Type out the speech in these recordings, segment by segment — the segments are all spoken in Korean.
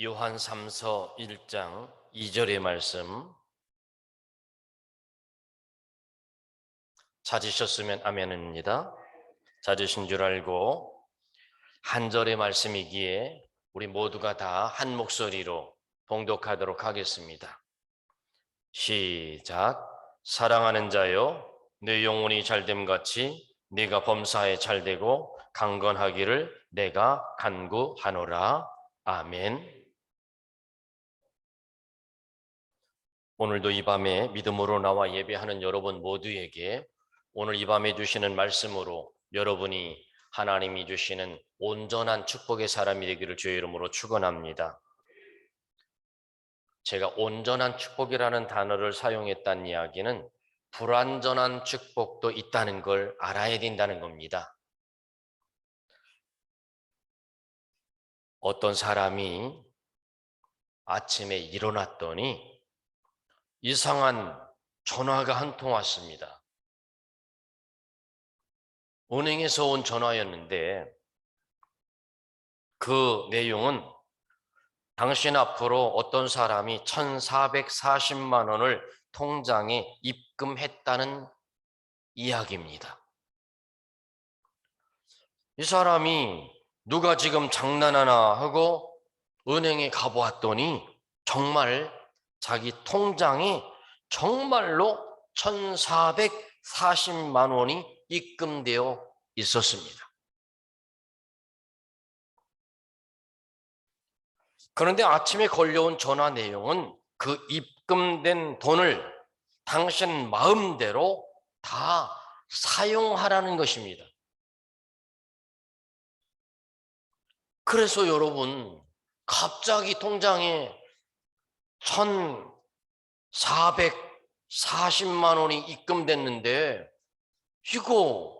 요한 3서 1장 2절의 말씀 찾으셨으면 아멘입니다. 찾으신 줄 알고 한 절의 말씀이기에 우리 모두가 다 한 목소리로 봉독하도록 하겠습니다. 시작. 사랑하는 자여, 내 영혼이 잘됨같이 네가 범사에 잘되고 강건하기를 내가 간구하노라. 아멘. 오늘도 이 밤에 믿음으로 나와 예배하는 여러분 모두에게 오늘 이 밤에 주시는 말씀으로 여러분이 하나님이 주시는 온전한 축복의 사람이 되기를 주의 이름으로 축원합니다. 제가 온전한 축복이라는 단어를 사용했다는 이야기는 불완전한 축복도 있다는 걸 알아야 된다는 겁니다. 어떤 사람이 아침에 일어났더니 이상한 전화가 한 통 왔습니다. 은행에서 온 전화였는데 그 내용은 당신 앞으로 어떤 사람이 1,440만 원을 통장에 입금했다는 이야기입니다. 이 사람이 누가 지금 장난하나 하고 은행에 가보았더니 정말 자기 통장에 정말로 1,440만 원이 입금되어 있었습니다. 그런데 아침에 걸려온 전화 내용은 그 입금된 돈을 당신 마음대로 다 사용하라는 것입니다. 그래서 여러분, 갑자기 통장에 1,440만 원이 입금됐는데 이거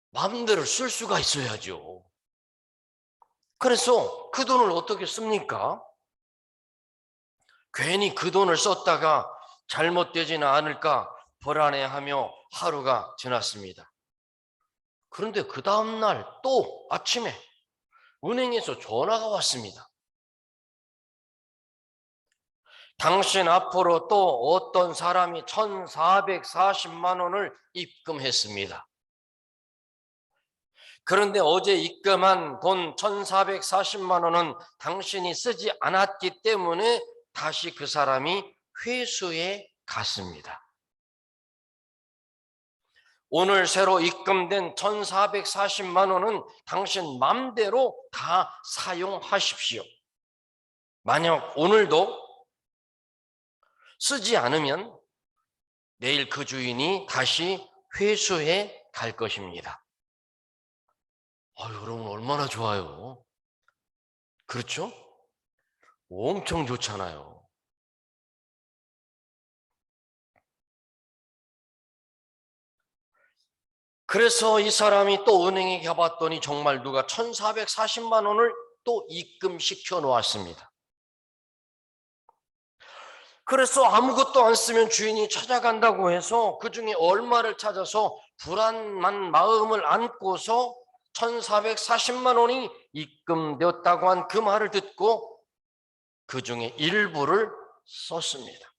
마음대로 쓸 수가 있어야죠. 그래서 그 돈을 어떻게 씁니까? 괜히 그 돈을 썼다가 잘못되지는 않을까 불안해하며 하루가 지났습니다. 그런데 그 다음날 또 아침에 은행에서 전화가 왔습니다. 당신 앞으로 또 어떤 사람이 1,440만 원을 입금했습니다. 그런데 어제 입금한 돈 1,440만 원은 당신이 쓰지 않았기 때문에 다시 그 사람이 회수해 갔습니다. 오늘 새로 입금된 1,440만 원은 당신 맘대로 다 사용하십시오. 만약 오늘도 쓰지 않으면 내일 그 주인이 다시 회수해 갈 것입니다. 여러분 얼마나 좋아요. 그렇죠? 엄청 좋잖아요. 그래서 이 사람이 또 은행에 가봤더니 정말 누가 1,440만 원을 또 입금시켜 놓았습니다. 그래서 아무것도 안 쓰면 주인이 찾아간다고 해서 그중에 얼마를 찾아서 불안한 마음을 안고서 1,440만 원이 입금되었다고 한 그 말을 듣고 그중에 일부를 썼습니다.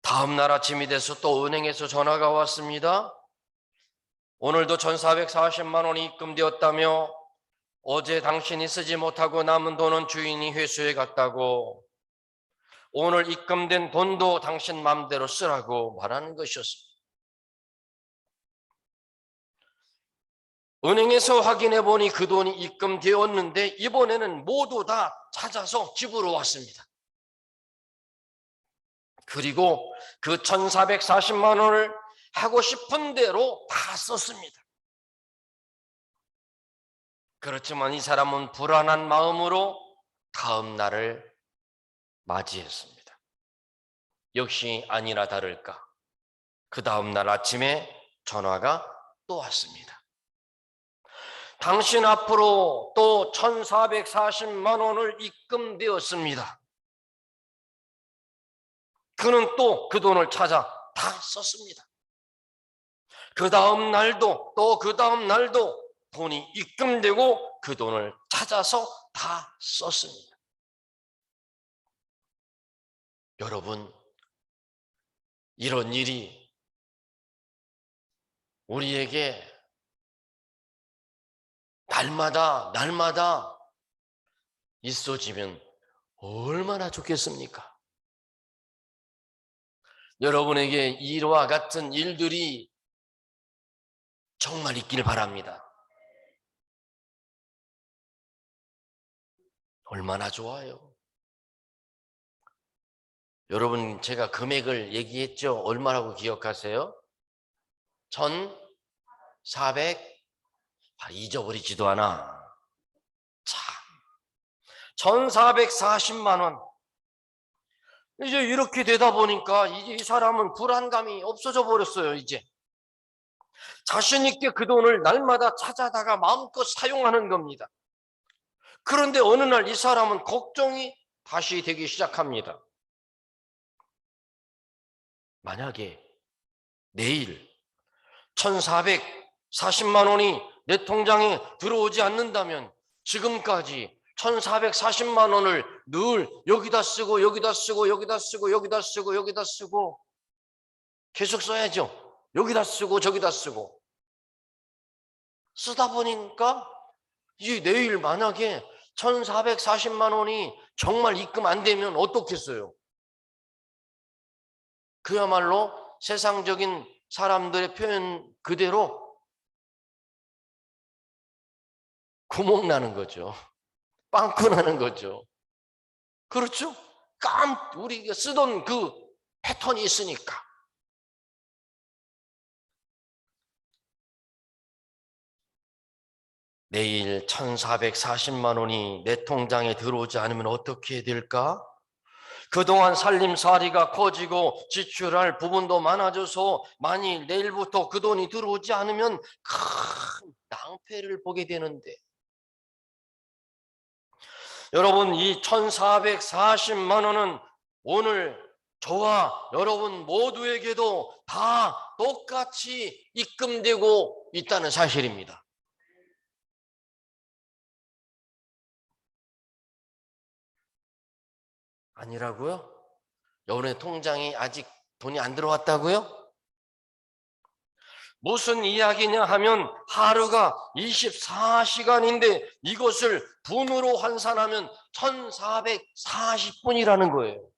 다음 날 아침이 돼서 또 은행에서 전화가 왔습니다. 오늘도 1,440만 원이 입금되었다며 어제 당신이 쓰지 못하고 남은 돈은 주인이 회수해 갔다고 오늘 입금된 돈도 당신 마음대로 쓰라고 말하는 것이었습니다. 은행에서 확인해 보니 그 돈이 입금되었는데 이번에는 모두 다 찾아서 집으로 왔습니다. 그리고 그 1,440만 원을 하고 싶은 대로 다 썼습니다. 그렇지만 이 사람은 불안한 마음으로 다음 날을 맞이했습니다. 역시 아니나 다를까 그 다음 날 아침에 전화가 또 왔습니다. 당신 앞으로 또 1,440만 원을 입금되었습니다. 그는 또 그 돈을 찾아 다 썼습니다. 그 다음 날도 또 그 다음 날도 돈이 입금되고 그 돈을 찾아서 다 썼습니다. 여러분, 이런 일이 우리에게 날마다 있어지면 얼마나 좋겠습니까? 여러분에게 이와 같은 일들이 정말 있길 바랍니다. 얼마나 좋아요. 여러분, 제가 금액을 얘기했죠? 얼마라고 기억하세요? 1,400, 잊어버리지도 않아. 참, 1,440만 원. 이제 이렇게 되다 보니까 이제 이 사람은 불안감이 없어져 버렸어요. 이제 자신 있게 그 돈을 날마다 찾아다가 마음껏 사용하는 겁니다. 그런데 어느 날 이 사람은 걱정이 다시 되기 시작합니다. 만약에 내일 1,440만 원이 내 통장에 들어오지 않는다면 지금까지 1,440만 원을 늘 여기다 쓰고 여기다 쓰고 여기다 쓰고 여기다 쓰고 여기다 쓰고 계속 써야죠. 여기다 쓰고 저기다 쓰고 쓰다 보니까 이 내일 만약에 1,440만 원이 정말 입금 안 되면 어떻겠어요? 그야말로 세상적인 사람들의 표현 그대로 구멍 나는 거죠. 빵꾸 나는 거죠. 그렇죠? 우리가 쓰던 그 패턴이 있으니까. 내일 1,440만 원이 내 통장에 들어오지 않으면 어떻게 될까? 그동안 살림살이가 커지고 지출할 부분도 많아져서 만일 내일부터 그 돈이 들어오지 않으면 큰 낭패를 보게 되는데, 여러분, 이 1,440만 원은 오늘 저와 여러분 모두에게도 다 똑같이 입금되고 있다는 사실입니다. 아니라고요? 여러분의 통장에 아직 돈이 안 들어왔다고요? 무슨 이야기냐 하면 하루가 24시간인데 이것을 분으로 환산하면 1,440분이라는 거예요.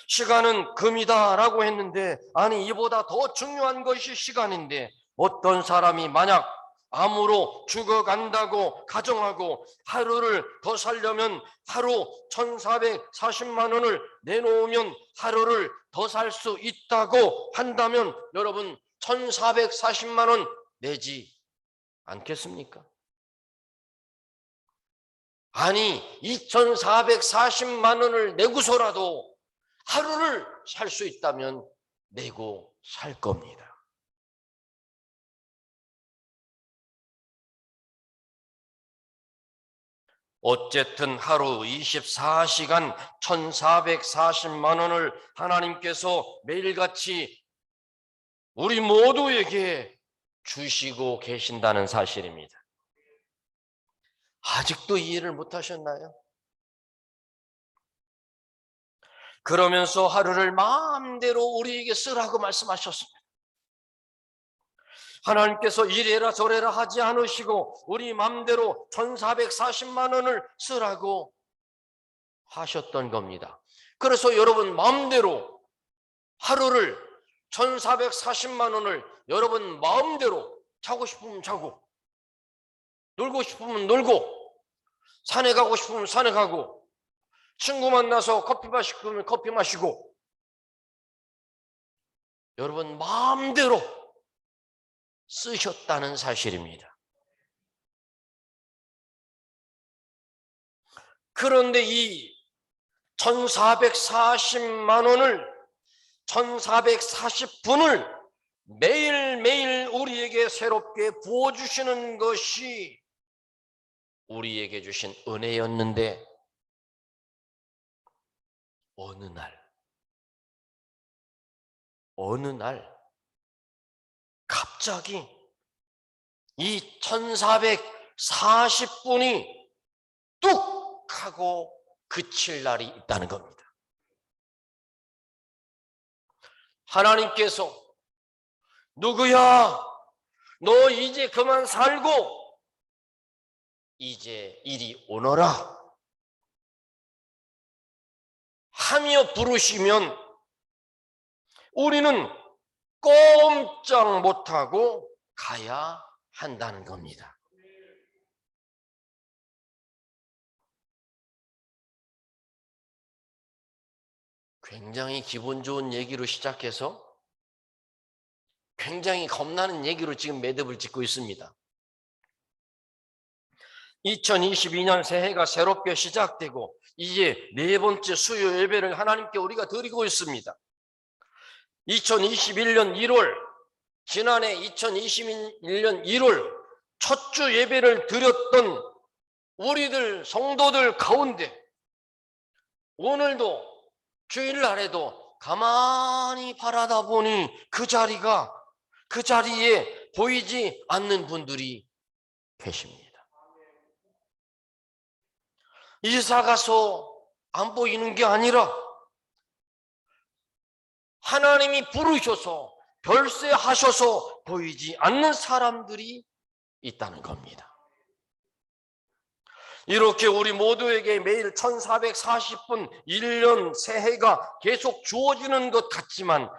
시간은 금이다라고 했는데, 아니, 이보다 더 중요한 것이 시간인데, 어떤 사람이 만약 암으로 죽어간다고 가정하고 하루를 더 살려면 하루 1,440만 원을 내놓으면 하루를 더 살 수 있다고 한다면 여러분 1,440만 원 내지 않겠습니까? 아니, 2,440만 원을 내고서라도 하루를 살 수 있다면 내고 살 겁니다. 어쨌든 하루 24시간 1,440만 원을 하나님께서 매일같이 우리 모두에게 주시고 계신다는 사실입니다. 아직도 이해를 못하셨나요? 그러면서 하루를 마음대로 우리에게 쓰라고 말씀하셨습니다. 하나님께서 이래라 저래라 하지 않으시고 우리 마음대로 1,440만 원을 쓰라고 하셨던 겁니다. 그래서 여러분 마음대로 하루를 1,440만 원을 여러분 마음대로 자고 싶으면 자고, 놀고 싶으면 놀고, 산에 가고 싶으면 산에 가고, 친구 만나서 커피 마시고 싶으면 커피 마시고, 여러분 마음대로 쓰셨다는 사실입니다. 그런데 이 1,440만 원을 1,440분을 매일매일 우리에게 새롭게 부어주시는 것이 우리에게 주신 은혜였는데, 어느 날 갑자기 이 1440분이 뚝 하고 그칠 날이 있다는 겁니다. 하나님께서 누구야? 너 이제 그만 살고 이제 이리 오너라 하며 부르시면 우리는 꼼짝 못하고 가야 한다는 겁니다. 굉장히 기분 좋은 얘기로 시작해서 굉장히 겁나는 얘기로 지금 매듭을 짓고 있습니다. 2022년 새해가 새롭게 시작되고 이제 네 번째 수요 예배를 하나님께 우리가 드리고 있습니다. 2021년 1월, 지난해 2021년 1월 첫 주 예배를 드렸던 우리들 성도들 가운데 오늘도 주일날에도 가만히 바라다 보니 그 자리에 보이지 않는 분들이 계십니다. 이사 가서 안 보이는 게 아니라 하나님이 부르셔서 별세하셔서 보이지 않는 사람들이 있다는 겁니다. 이렇게 우리 모두에게 매일 1440분 1년 새해가 계속 주어지는 것 같지만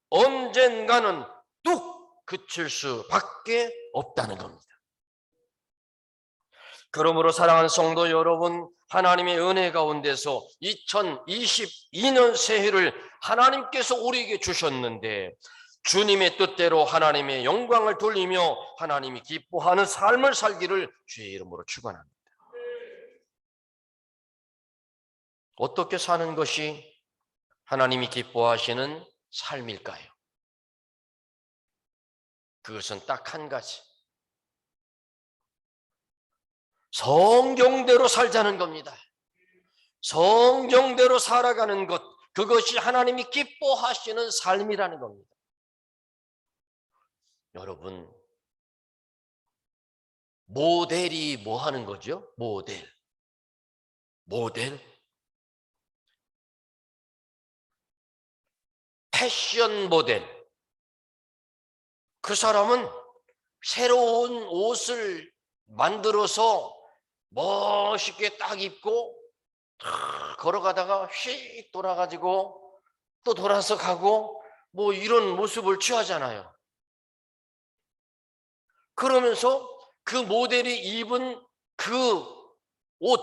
언젠가는 뚝 그칠 수밖에 없다는 겁니다. 그러므로 사랑하는 성도 여러분, 하나님의 은혜 가운데서 2022년 새해를 하나님께서 우리에게 주셨는데 주님의 뜻대로 하나님의 영광을 돌리며 하나님이 기뻐하는 삶을 살기를 주의 이름으로 축원합니다. 어떻게 사는 것이 하나님이 기뻐하시는 삶일까요? 그것은 딱 한 가지. 성경대로 살자는 겁니다. 성경대로 살아가는 것, 그것이 하나님이 기뻐하시는 삶이라는 겁니다. 여러분, 모델이 뭐 하는 거죠? 모델. 패션 모델. 그 사람은 새로운 옷을 만들어서 멋있게 딱 입고 걸어가다가 휙 돌아가지고 또 돌아서 가고 뭐 이런 모습을 취하잖아요. 그러면서 그 모델이 입은 그 옷,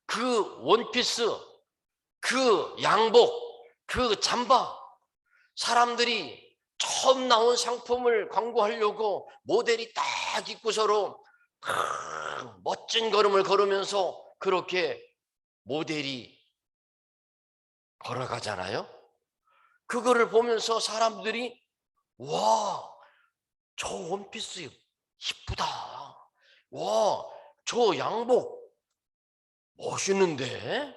그 원피스, 그 양복, 그 잠바, 사람들이 처음 나온 상품을 광고하려고 모델이 딱 입고서로 멋진 걸음을 걸으면서 그렇게 모델이 걸어가잖아요. 그거를 보면서 사람들이 와, 저 원피스 이쁘다. 와, 저 양복 멋있는데?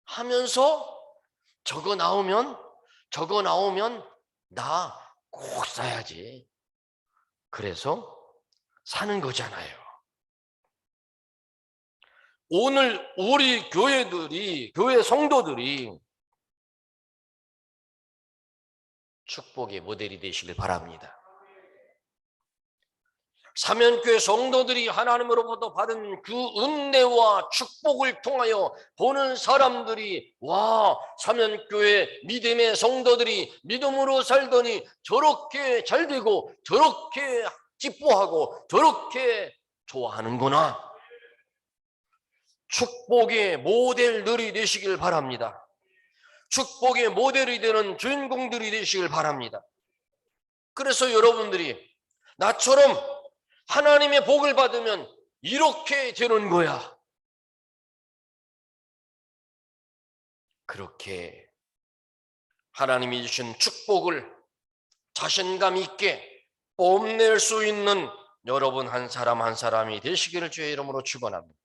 하면서 저거 나오면 나 꼭 사야지. 그래서 사는 거잖아요. 오늘 우리 교회 성도들이 축복의 모델이 되시길 바랍니다. 사면교회 성도들이 하나님으로부터 받은 그 은혜와 축복을 통하여 보는 사람들이 와, 사면교회 믿음의 성도들이 믿음으로 살더니 저렇게 잘 되고 저렇게 기뻐하고 저렇게 좋아하는구나. 축복의 모델들이 되시길 바랍니다. 축복의 모델이 되는 주인공들이 되시길 바랍니다. 그래서 여러분들이 나처럼 하나님의 복을 받으면 이렇게 되는 거야. 그렇게 하나님이 주신 축복을 자신감 있게 뽐낼 수 있는 여러분 한 사람 한 사람이 되시기를 주의 이름으로 축원합니다.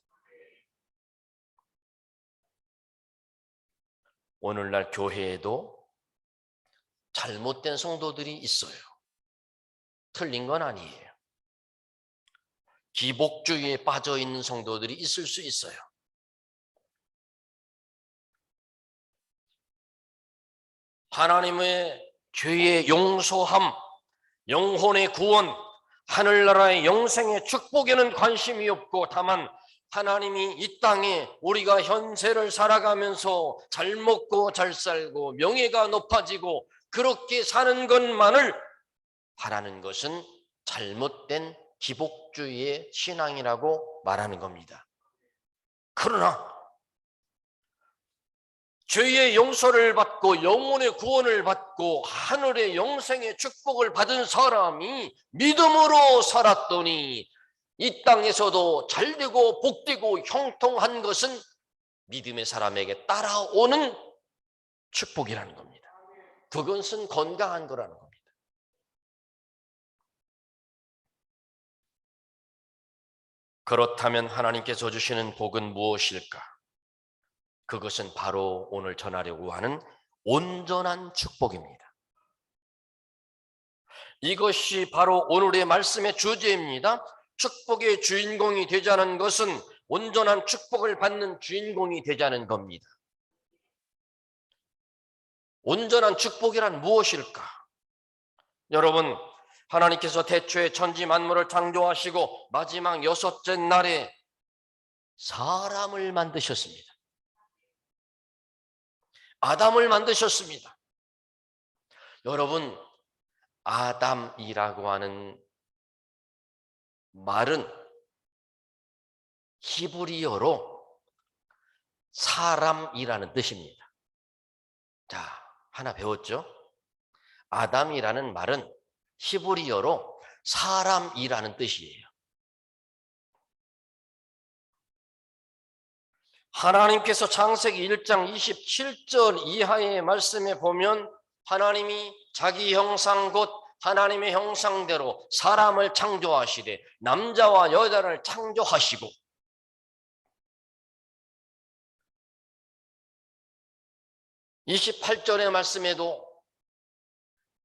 오늘날 교회에도 잘못된 성도들이 있어요. 틀린 건 아니에요. 기복주의에 빠져 있는 성도들이 있을 수 있어요. 하나님의 죄의 용서함, 영혼의 구원, 하늘나라의 영생의 축복에는 관심이 없고 다만 하나님이 이 땅에 우리가 현세를 살아가면서 잘 먹고 잘 살고 명예가 높아지고 그렇게 사는 것만을 바라는 것은 잘못된 기복주의의 신앙이라고 말하는 겁니다. 그러나 죄의 용서를 받고 영혼의 구원을 받고 하늘의 영생의 축복을 받은 사람이 믿음으로 살았더니 이 땅에서도 잘되고 복되고 형통한 것은 믿음의 사람에게 따라오는 축복이라는 겁니다. 그것은 건강한 거라는 겁니다. 그렇다면 하나님께서 주시는 복은 무엇일까? 그것은 바로 오늘 전하려고 하는 온전한 축복입니다. 이것이 바로 오늘의 말씀의 주제입니다. 축복의 주인공이 되자는 것은 온전한 축복을 받는 주인공이 되자는 겁니다. 온전한 축복이란 무엇일까? 여러분, 하나님께서 태초에 천지 만물을 창조하시고 마지막 6째 날에 사람을 만드셨습니다. 아담을 만드셨습니다. 여러분, 아담이라고 하는 말은 히브리어로 사람이라는 뜻입니다. 자, 하나 배웠죠? 아담이라는 말은 히브리어로 사람이라는 뜻이에요. 하나님께서 창세기 1장 27절 이하의 말씀에 보면 하나님이 자기 형상 곧 하나님의 형상대로 사람을 창조하시되 남자와 여자를 창조하시고 (28절의) 말씀에도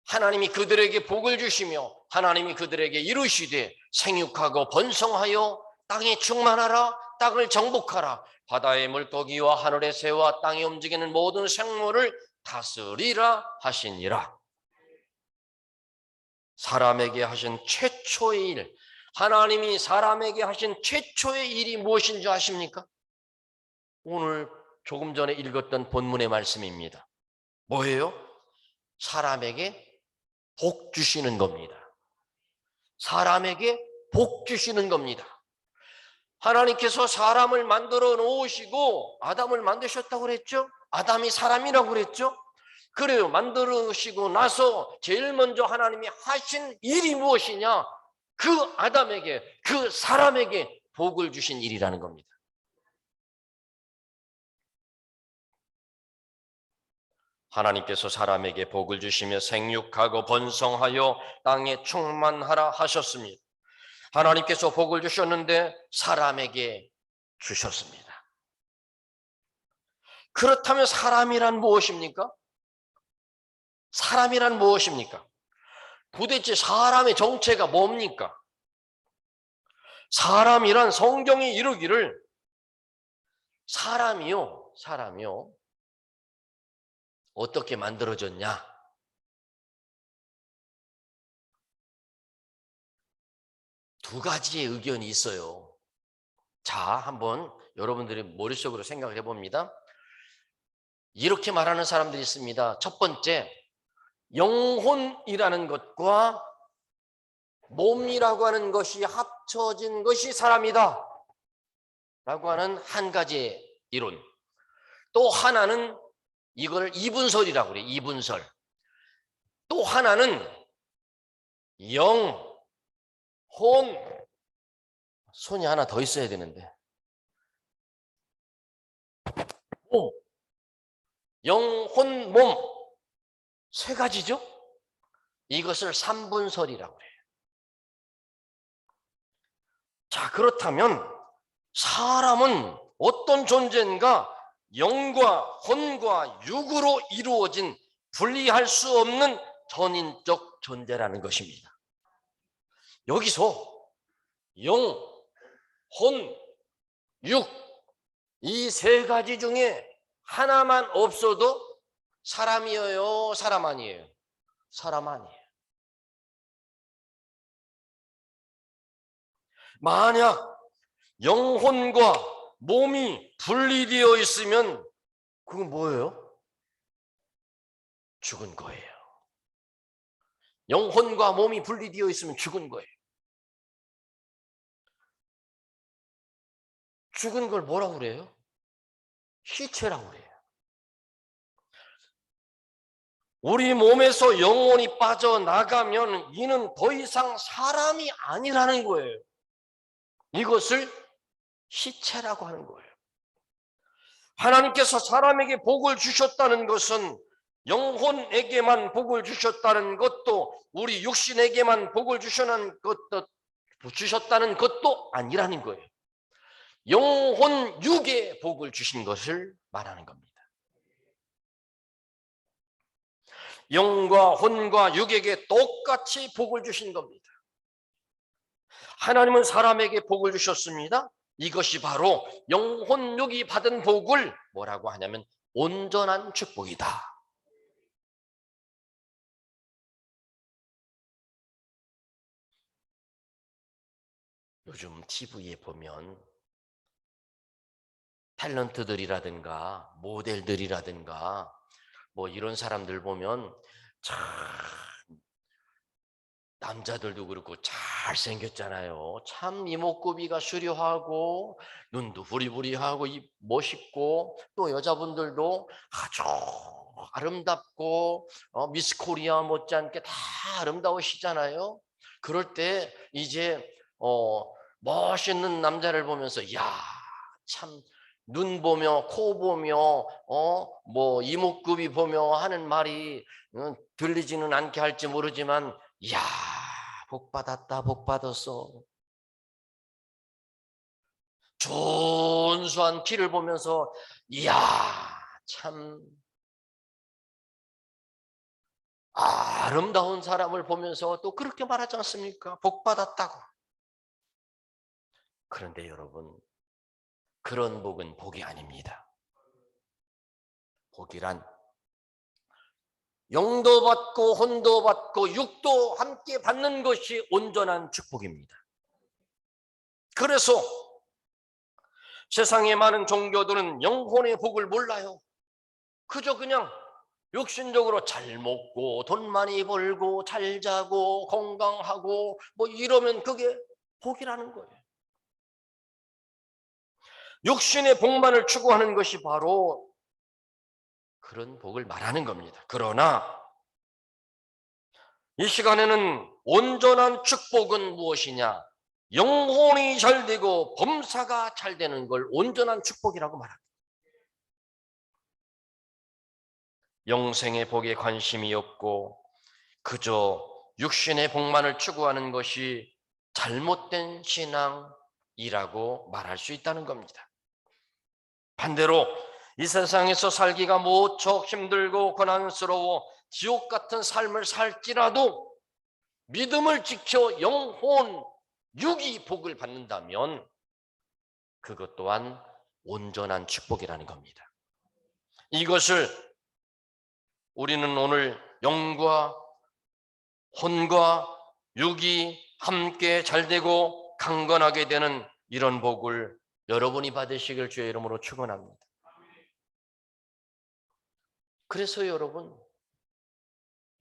하나님이 그들에게 복을 주시며 하나님이 그들에게 이루시되 생육하고 번성하여 땅에 충만하라 땅을 정복하라 바다의 물고기와 하늘의 새와 땅에 움직이는 모든 생물을 다스리라 하시니라. 사람에게 하신 최초의 일, 하나님이 사람에게 하신 최초의 일이 무엇인 줄 아십니까? 오늘 조금 전에 읽었던 본문의 말씀입니다. 뭐예요? 사람에게 복 주시는 겁니다. 사람에게 복 주시는 겁니다. 하나님께서 사람을 만들어 놓으시고 아담을 만드셨다고 그랬죠? 아담이 사람이라고 그랬죠? 그래요. 만들으시고 나서 제일 먼저 하나님이 하신 일이 무엇이냐? 그 아담에게, 그 사람에게 복을 주신 일이라는 겁니다. 하나님께서 사람에게 복을 주시며 생육하고 번성하여 땅에 충만하라 하셨습니다. 하나님께서 복을 주셨는데 사람에게 주셨습니다. 그렇다면 사람이란 무엇입니까? 사람이란 무엇입니까? 도대체 사람의 정체가 뭡니까? 사람이란 성경이 이르기를 사람이요 어떻게 만들어졌냐? 두 가지의 의견이 있어요. 자, 한번 여러분들이 머릿속으로 생각을 해봅니다. 이렇게 말하는 사람들이 있습니다. 첫 번째, 영혼이라는 것과 몸이라고 하는 것이 합쳐진 것이 사람이다 라고 하는 한 가지의 이론. 또 하나는 이걸 이분설이라고 그래요. 이분설. 또 하나는 영, 혼, 손이 하나 더 있어야 되는데 몸, 영, 혼, 몸 세 가지죠. 이것을 삼분설이라고 그래요. 자, 그렇다면 사람은 어떤 존재인가? 영과 혼과 육으로 이루어진 분리할 수 없는 전인적 존재라는 것입니다. 여기서 영, 혼, 육, 이 세 가지 중에 하나만 없어도 사람이에요, 사람 아니에요? 사람 아니에요. 만약 영혼과 몸이 분리되어 있으면 그건 뭐예요? 죽은 거예요. 영혼과 몸이 분리되어 있으면 죽은 거예요. 죽은 걸 뭐라고 그래요? 시체라고 그래요. 우리 몸에서 영혼이 빠져나가면 이는 더 이상 사람이 아니라는 거예요. 이것을 시체라고 하는 거예요. 하나님께서 사람에게 복을 주셨다는 것은 영혼에게만 복을 주셨다는 것도, 우리 육신에게만 복을 주셨다는 것도 아니라는 거예요. 영혼 육에 복을 주신 것을 말하는 겁니다. 영과 혼과 육에게 똑같이 복을 주신 겁니다. 하나님은 사람에게 복을 주셨습니다. 이것이 바로 영혼 육이 받은 복을 뭐라고 하냐면 온전한 축복이다. 요즘 TV에 보면 탤런트들이라든가 모델들이라든가 뭐 이런 사람들 보면 참 남자들도 그렇고 잘생겼잖아요. 참 이목구비가 수려하고 눈도 부리부리하고 멋있고, 또 여자분들도 아주 아름답고 미스 코리아 못지않게 다 아름다우시잖아요. 그럴 때 이제 멋있는 남자를 보면서 야, 참 눈 보며 코 보며 뭐 이목구비 보며 하는 말이 들리지는 않게 할지 모르지만, 이야, 복 받았다, 복 받았어. 준수한 피를 보면서 이야, 참 아름다운 사람을 보면서 또 그렇게 말하지 않습니까? 복 받았다고. 그런데 여러분, 그런 복은 복이 아닙니다. 복이란 영도 받고 혼도 받고 육도 함께 받는 것이 온전한 축복입니다. 그래서 세상의 많은 종교들은 영혼의 복을 몰라요. 그저 그냥 육신적으로 잘 먹고 돈 많이 벌고 잘 자고 건강하고 뭐 이러면 그게 복이라는 거예요. 육신의 복만을 추구하는 것이 바로 그런 복을 말하는 겁니다. 그러나 이 시간에는 온전한 축복은 무엇이냐? 영혼이 잘 되고 범사가 잘 되는 걸 온전한 축복이라고 말합니다. 영생의 복에 관심이 없고 그저 육신의 복만을 추구하는 것이 잘못된 신앙이라고 말할 수 있다는 겁니다. 반대로 이 세상에서 살기가 무척 힘들고 고난스러워 지옥 같은 삶을 살지라도 믿음을 지켜 영혼, 육이 복을 받는다면 그것 또한 온전한 축복이라는 겁니다. 이것을 우리는 오늘 영과 혼과 육이 함께 잘되고 강건하게 되는 이런 복을 여러분이 받으시길 주의 이름으로 축원합니다. 그래서 여러분,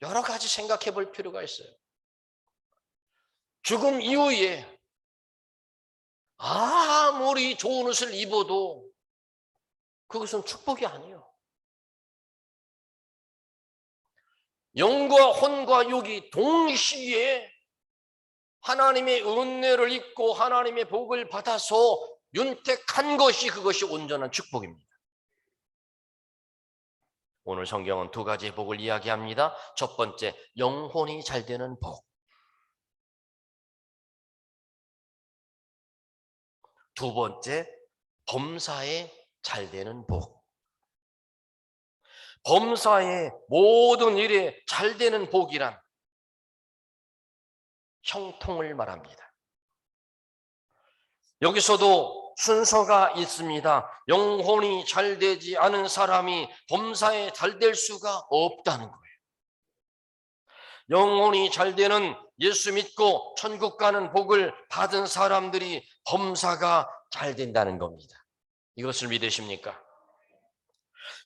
여러 가지 생각해 볼 필요가 있어요. 죽음 이후에 아무리 좋은 옷을 입어도 그것은 축복이 아니에요. 영과 혼과 육이 동시에 하나님의 은혜를 입고 하나님의 복을 받아서 윤택한 것이, 그것이 온전한 축복입니다. 오늘 성경은 두 가지의 복을 이야기합니다. 첫 번째, 영혼이 잘 되는 복. 두 번째, 범사에 잘 되는 복. 범사의 모든 일에 잘 되는 복이란 형통을 말합니다. 여기서도 순서가 있습니다. 영혼이 잘 되지 않은 사람이 범사에 잘 될 수가 없다는 거예요. 영혼이 잘 되는, 예수 믿고 천국 가는 복을 받은 사람들이 범사가 잘 된다는 겁니다. 이것을 믿으십니까?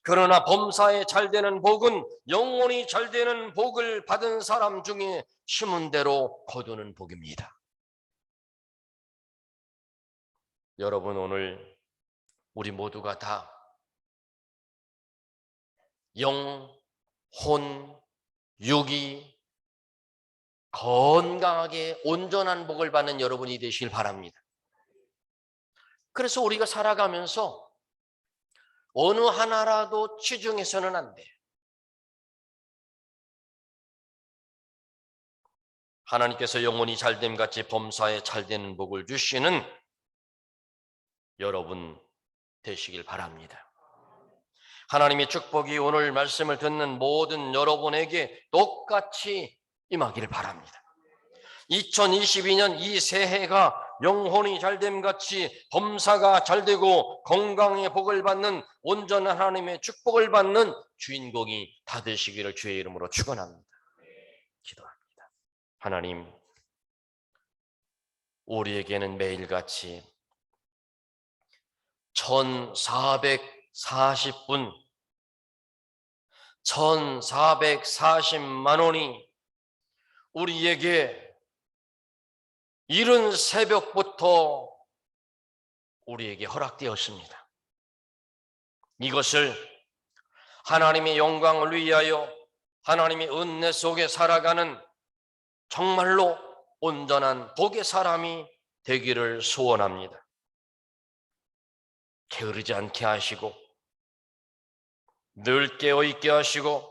그러나 범사에 잘 되는 복은 영혼이 잘 되는 복을 받은 사람 중에 심은 대로 거두는 복입니다. 여러분, 오늘 우리 모두가 다 영, 혼, 육이 건강하게 온전한 복을 받는 여러분이 되시길 바랍니다. 그래서 우리가 살아가면서 어느 하나라도 치중해서는 안 돼요. 하나님께서 영혼이 잘됨 같이 범사에 잘되는 복을 주시는 여러분 되시길 바랍니다. 하나님의 축복이 오늘 말씀을 듣는 모든 여러분에게 똑같이 임하기를 바랍니다. 2022년 이 새해가 영혼이 잘됨 같이 범사가 잘되고 건강의 복을 받는, 온전한 하나님의 축복을 받는 주인공이 다 되시기를 주의 이름으로 축원합니다. 기도합니다. 하나님, 우리에게는 매일같이 1440분 1440만 원이 우리에게 이른 새벽부터 우리에게 허락되었습니다. 이것을 하나님의 영광을 위하여 하나님의 은혜 속에 살아가는 정말로 온전한 복의 사람이 되기를 소원합니다. 게으르지 않게 하시고 늘 깨어있게 하시고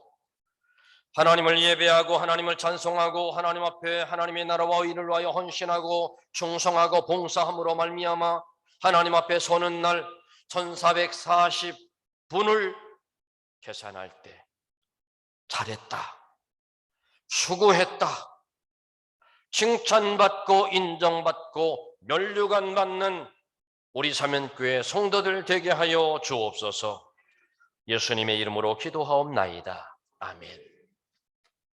하나님을 예배하고 하나님을 찬송하고 하나님 앞에 하나님의 나라와 의를 위하여 헌신하고 충성하고 봉사함으로 말미암아 하나님 앞에 서는 날 1440분을 계산할 때 잘했다, 수고했다, 칭찬받고 인정받고 면류관 받는 우리 사면교회 성도들 되게 하여 주옵소서. 예수님의 이름으로 기도하옵나이다. 아멘.